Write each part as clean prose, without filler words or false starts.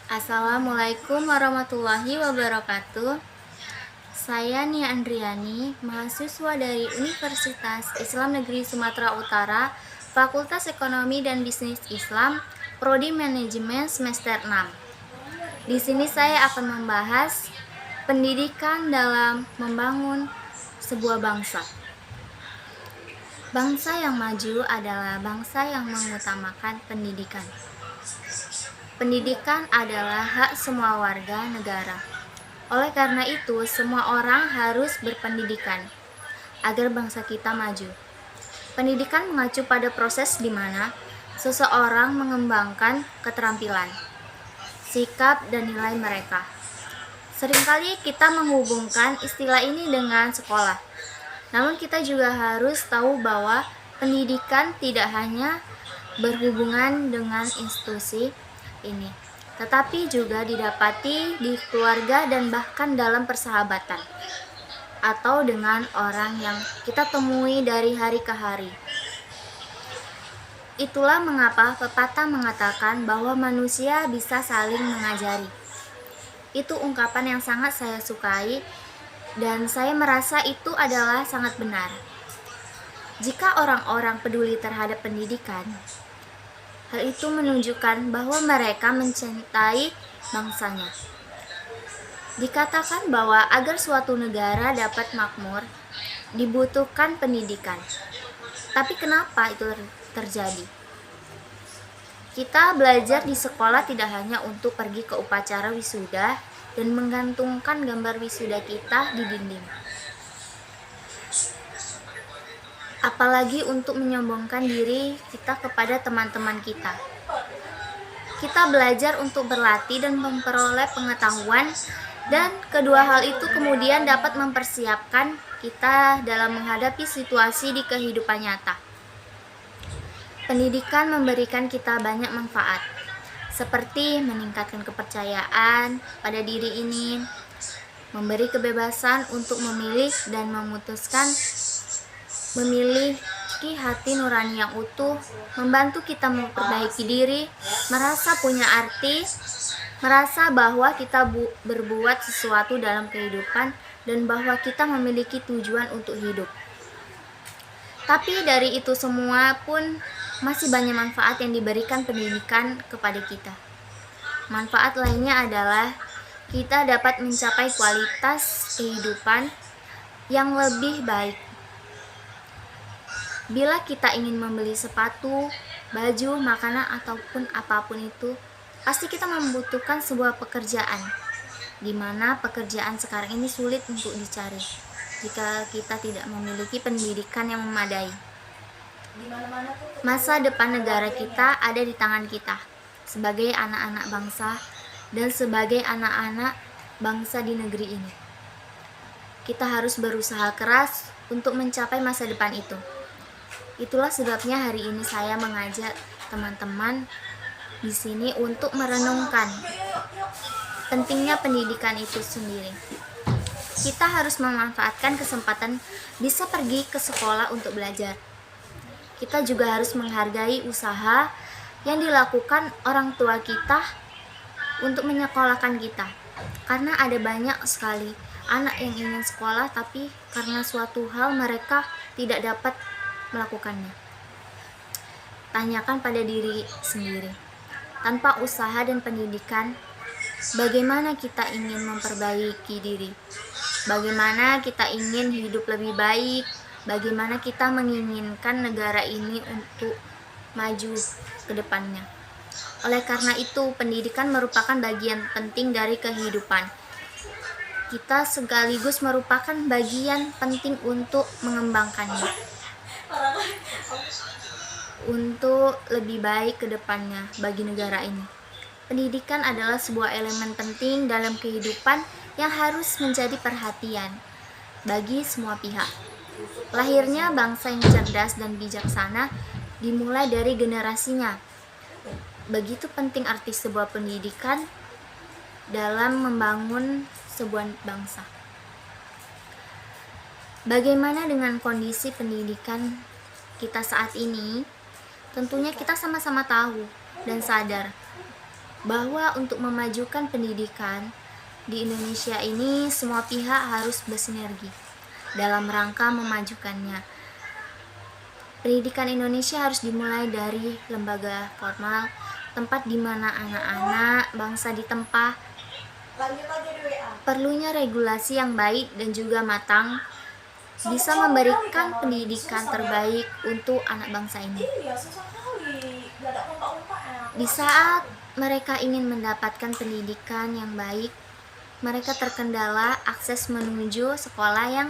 Assalamualaikum warahmatullahi wabarakatuh. Saya Nia Andriani, mahasiswa dari Universitas Islam Negeri Sumatera Utara, Fakultas Ekonomi dan Bisnis Islam, Prodi Manajemen semester 6. Di sini saya akan membahas pendidikan dalam membangun sebuah bangsa. Bangsa yang maju adalah bangsa yang mengutamakan pendidikan. Pendidikan adalah hak semua warga negara. Oleh karena itu, semua orang harus berpendidikan agar bangsa kita maju. Pendidikan mengacu pada proses di mana seseorang mengembangkan keterampilan, sikap, dan nilai mereka. Seringkali kita menghubungkan istilah ini dengan sekolah. Namun kita juga harus tahu bahwa pendidikan tidak hanya berhubungan dengan institusi ini, tetapi juga didapati di keluarga dan bahkan dalam persahabatan atau dengan orang yang kita temui dari hari ke hari. Itulah mengapa pepatah mengatakan bahwa manusia bisa saling mengajari. Itu ungkapan yang sangat saya sukai dan saya merasa itu adalah sangat benar. Jika orang-orang peduli terhadap pendidikan, hal itu menunjukkan bahwa mereka mencintai bangsanya. Dikatakan bahwa agar suatu negara dapat makmur, dibutuhkan pendidikan. Tapi kenapa itu terjadi? Kita belajar di sekolah tidak hanya untuk pergi ke upacara wisuda dan menggantungkan gambar wisuda kita di dinding. Apalagi untuk menyombongkan diri kita kepada teman-teman kita. Kita belajar untuk berlatih dan memperoleh pengetahuan, dan kedua hal itu kemudian dapat mempersiapkan kita dalam menghadapi situasi di kehidupan nyata. Pendidikan memberikan kita banyak manfaat, seperti meningkatkan kepercayaan pada diri ini, memberi kebebasan untuk memilih dan memutuskan, memiliki hati nurani yang utuh, membantu kita memperbaiki diri, merasa punya arti, merasa bahwa kita berbuat sesuatu dalam kehidupan, dan bahwa kita memiliki tujuan untuk hidup. Tapi dari itu semua pun masih banyak manfaat yang diberikan pendidikan kepada kita. Manfaat lainnya adalah kita dapat mencapai kualitas kehidupan yang lebih baik. Bila kita ingin membeli sepatu, baju, makanan, ataupun apapun itu, pasti kita membutuhkan sebuah pekerjaan, di mana pekerjaan sekarang ini sulit untuk dicari jika kita tidak memiliki pendidikan yang memadai. Masa depan negara kita ada di tangan kita, sebagai anak-anak bangsa dan sebagai anak-anak bangsa di negeri ini. Kita harus berusaha keras untuk mencapai masa depan itu. Itulah sebabnya hari ini saya mengajak teman-teman di sini untuk merenungkan pentingnya pendidikan itu sendiri. Kita harus memanfaatkan kesempatan bisa pergi ke sekolah untuk belajar. Kita juga harus menghargai usaha yang dilakukan orang tua kita untuk menyekolahkan kita. Karena ada banyak sekali anak yang ingin sekolah tapi karena suatu hal mereka tidak dapat melakukannya. Tanyakan pada diri sendiri. Tanpa usaha dan pendidikan, bagaimana kita ingin memperbaiki diri? Bagaimana kita ingin hidup lebih baik? Bagaimana kita menginginkan negara ini untuk maju ke depannya? Oleh karena itu, pendidikan merupakan bagian penting dari kehidupan. Kita sekaligus merupakan bagian penting untuk mengembangkannya, untuk lebih baik ke depannya bagi negara ini. Pendidikan adalah sebuah elemen penting dalam kehidupan yang harus menjadi perhatian bagi semua pihak. Lahirnya bangsa yang cerdas dan bijaksana dimulai dari generasinya. Begitu penting arti sebuah pendidikan dalam membangun sebuah bangsa. Bagaimana dengan kondisi pendidikan kita saat ini? Tentunya kita sama-sama tahu dan sadar bahwa untuk memajukan pendidikan di Indonesia ini semua pihak harus bersinergi dalam rangka memajukannya. Pendidikan Indonesia harus dimulai dari lembaga formal, tempat di mana anak-anak bangsa ditempa. Perlunya regulasi yang baik dan juga matang bisa memberikan pendidikan terbaik untuk anak bangsa ini. Di saat mereka ingin mendapatkan pendidikan yang baik, mereka terkendala akses menuju sekolah yang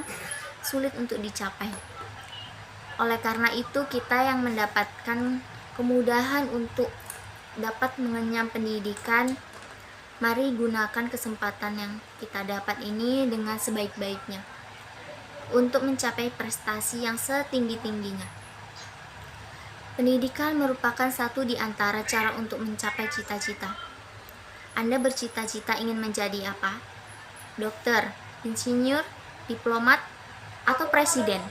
sulit untuk dicapai. Oleh karena itu, kita yang mendapatkan kemudahan untuk dapat mengenyam pendidikan, mari gunakan kesempatan yang kita dapat ini dengan sebaik-baiknya untuk mencapai prestasi yang setinggi-tingginya. Pendidikan merupakan satu di antara cara untuk mencapai cita-cita. Anda bercita-cita ingin menjadi apa? Dokter, insinyur, diplomat, atau presiden?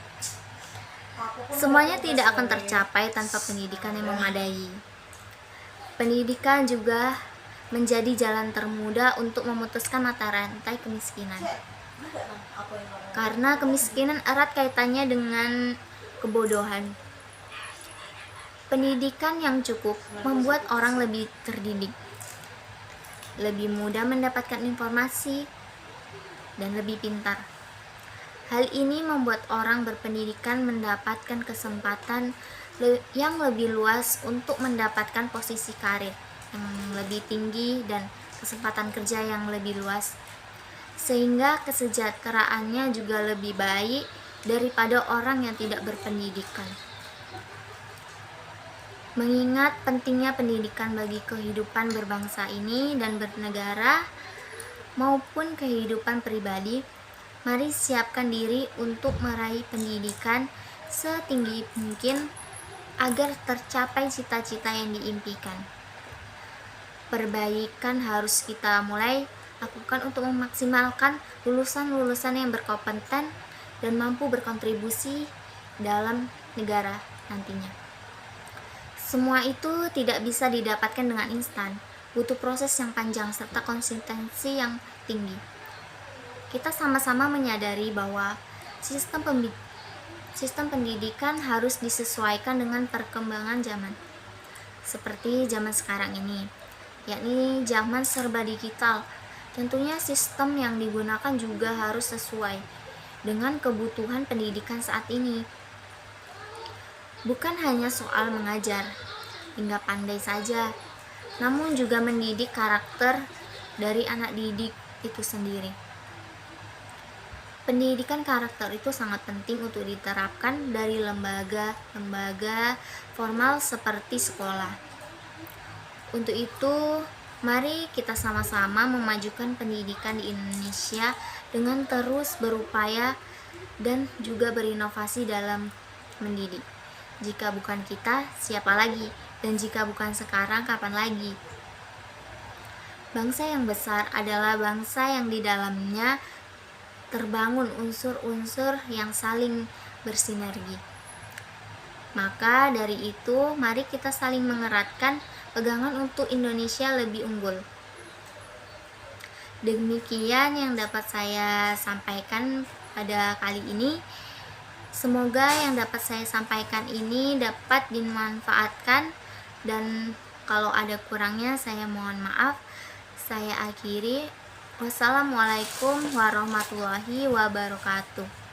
Semuanya tidak akan tercapai tanpa pendidikan yang memadai. Pendidikan juga menjadi jalan termudah untuk memutuskan mata rantai kemiskinan. Karena kemiskinan erat kaitannya dengan kebodohan. Pendidikan yang cukup membuat orang lebih terdidik, lebih mudah mendapatkan informasi, dan lebih pintar. Hal ini membuat orang berpendidikan mendapatkan kesempatan yang lebih luas untuk mendapatkan posisi karir yang lebih tinggi dan kesempatan kerja yang lebih luas, sehingga kesejahteraannya juga lebih baik daripada orang yang tidak berpendidikan. Mengingat pentingnya pendidikan bagi kehidupan berbangsa ini dan bernegara maupun kehidupan pribadi, mari siapkan diri untuk meraih pendidikan setinggi mungkin agar tercapai cita-cita yang diimpikan. Perbaikan harus kita mulai lakukan untuk memaksimalkan lulusan-lulusan yang berkompeten dan mampu berkontribusi dalam negara nantinya. Semua itu tidak bisa didapatkan dengan instan, butuh proses yang panjang serta konsistensi yang tinggi. Kita sama-sama menyadari bahwa sistem pendidikan harus disesuaikan dengan perkembangan zaman, seperti zaman sekarang ini, yakni zaman serba digital. Tentunya sistem yang digunakan juga harus sesuai dengan kebutuhan pendidikan saat ini. Bukan hanya soal mengajar hingga pandai saja, namun juga mendidik karakter dari anak didik itu sendiri. Pendidikan karakter itu sangat penting untuk diterapkan dari lembaga-lembaga formal seperti sekolah. Untuk itu, mari kita sama-sama memajukan pendidikan di Indonesia dengan terus berupaya dan juga berinovasi dalam mendidik. Jika bukan kita, siapa lagi? Dan jika bukan sekarang, kapan lagi? Bangsa yang besar adalah bangsa yang di dalamnya terbangun unsur-unsur yang saling bersinergi. Maka dari itu, mari kita saling mengeratkan pegangan untuk Indonesia lebih unggul. Demikian yang dapat saya sampaikan pada kali ini. Semoga yang dapat saya sampaikan ini dapat dimanfaatkan, dan kalau ada kurangnya saya mohon maaf. Saya akhiri. Wassalamualaikum warahmatullahi wabarakatuh.